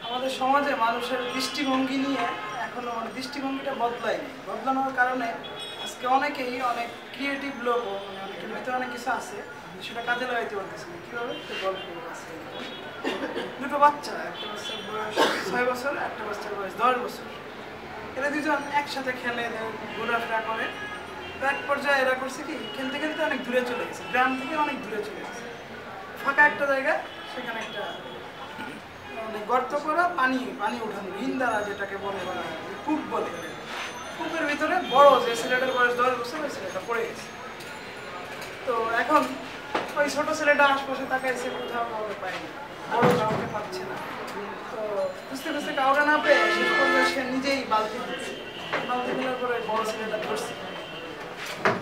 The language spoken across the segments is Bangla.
আমাদের সমাজে মানুষের দৃষ্টিভঙ্গি নিয়ে এখনো দৃষ্টিভঙ্গিটা বদলায়নি। বদলানোর কারণে আজকে অনেকেই অনেক ক্রিয়েটিভ লোক অনেকের ভিতরে অনেক কিছু আছে সেটা কাজে লাগাইতে পারতেছে না। কীভাবে? গল্প আছে, দুটো বাচ্চা, একটা বাচ্চার বয়স 6 বছর, একটা বাচ্চার বয়স 10 বছর। এরা দুজন একসাথে খেলে, ঘোরাফেরা করে। এক পর্যায়ে এরা করছে কি, খেলতে খেলতে অনেক দূরে চলে গেছে, গ্রাম থেকে অনেক দূরে চলে গেছে। ফাঁকা একটা জায়গা, সেখানে একটা গর্ত করা, পানি উঠানো, ইন্দারা যেটাকে বলে, কূপ বলে। কূপের ভিতরে বড় যে ছেলেটার বয়স 10 বছর, ওই ছেলেটা পড়ে গেছে। তো এখন ওই ছোট ছেলেটা আশপাশে তাকাইছে, কোথাও কাউকে পায়নি, বড় কাউকে পাচ্ছে না। তো খুঁজতে খুঁজতে কাউকে না পেয়ে শেষ পর্যন্ত সে নিজেই বালতি দিচ্ছে। বালতি ফেলার পরে বড় ছেলেটা ধরছে।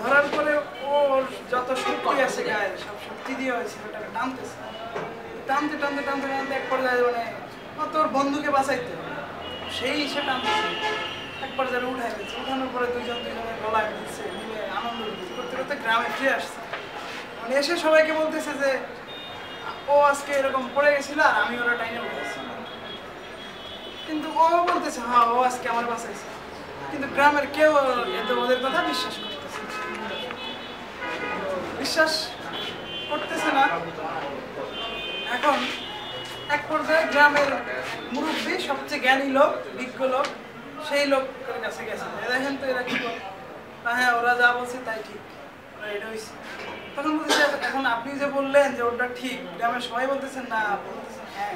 ধরার পরে ওর যত শক্তি আছে গায়ে, সব শক্তি দিয়ে ওই ছেলেটাকে টানতেছে। টানতে টানতে টানতে টানতে এক পর্যায়ে তোর বন্ধুকে বাঁচাইতে হবে, সেই সে টানতেছে। এক পর্যায়ে উঠাই দিচ্ছে। উঠানোর পরে দুজনের গলায় মিলছে, মিলে আনন্দ করতে করতে গ্রামে ফিরে আসছে। এসে সবাইকে বলতেছে যে ও আজকে এরকম পড়ে গেছিল আর আমি ওরা টাইনে উঠেছি। কিন্তু ও বলতেছে হ্যাঁ ও আজকে আমার বাঁচাইছে, কিন্তু গ্রামের কেউ ওদের কথা বিশ্বাস করতেছে না। এখন এক পর্যায়ে গ্রামের মুরব্বী, সবচেয়ে জ্ঞানী লোক, বিজ্ঞ লোক, সেই লোকের কাছে গেছে। দেখেন তো এরা কি বলে? হ্যাঁ ওরা যা বলছে তাই ঠিক, ওরা এটা হয়েছে। তখন বলতেছে এখন আপনি যে বললেন যে ওটা ঠিক, গ্রামের সবাই বলতেছেন না, বলতেছেন হ্যাঁ,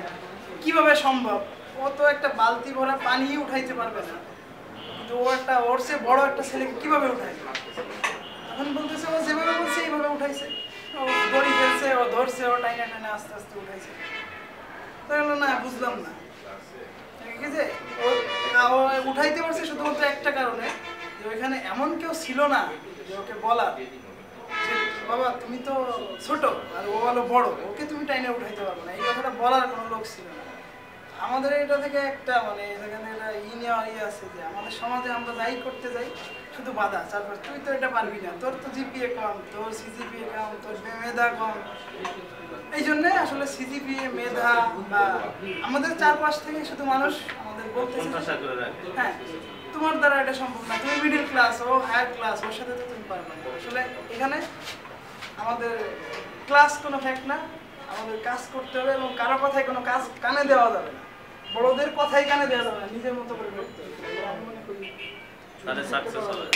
কিভাবে সম্ভব? ও তো একটা বালতি ভরা পানি উঠাইতে পারবে না, কিন্তু ও একটা ওর চেয়ে বড় একটা ছেলেকে কিভাবে উঠাইবে? তখন বলতেছে ও যেভাবে বলছে এইভাবে উঠাইছে, ও দড়ি ফেলছে, ও ধরছে, ও টাইনে টাইনে আস্তে আস্তে উঠাইছে। তাহলে না বুঝলাম না যে ও উঠাইতে পারছে শুধুমাত্র একটা কারণে, যে ওইখানে এমন কেউ ছিল না যে ওকে বলার যে বাবা তুমি তো ছোট আর ও হলো বড়, ওকে তুমি টাইনে উঠাইতে পারবো না, এই কথাটা বলার কোনো লোক ছিল না। আমাদের এটা থেকে একটা এখানে একটা আছে যে আমাদের সমাজে আমরা যাই করতে যাই শুধু বাধা চারপাশ, তুই তো এটা পারবি না, তোর তো জিপিএ কম, তোর সিজিপিএ কম, তোর মেধা কম। এই জন্যে আসলে সিজিপিএ, মেধা বা আমাদের চারপাশ থেকে শুধু মানুষ আমাদের বলতেছে হ্যাঁ তোমার দ্বারা এটা সম্ভব না, তুমি মিডিল ক্লাস, ও হায়ার ক্লাস, ওর সাথে তো তুমি পারবে না। আসলে এখানে আমাদের ক্লাস কোনো ফ্যাক্ট না, আমাদের কাজ করতে হবে এবং কারো কথায় কোনো কাজ কানে দেওয়া যাবে না, বড়দের কথাই কানে দেওয়া যাবে না, নিজের মতো করে করতে হবে। আমি মনে করি তাহলে সাকসেস হবে।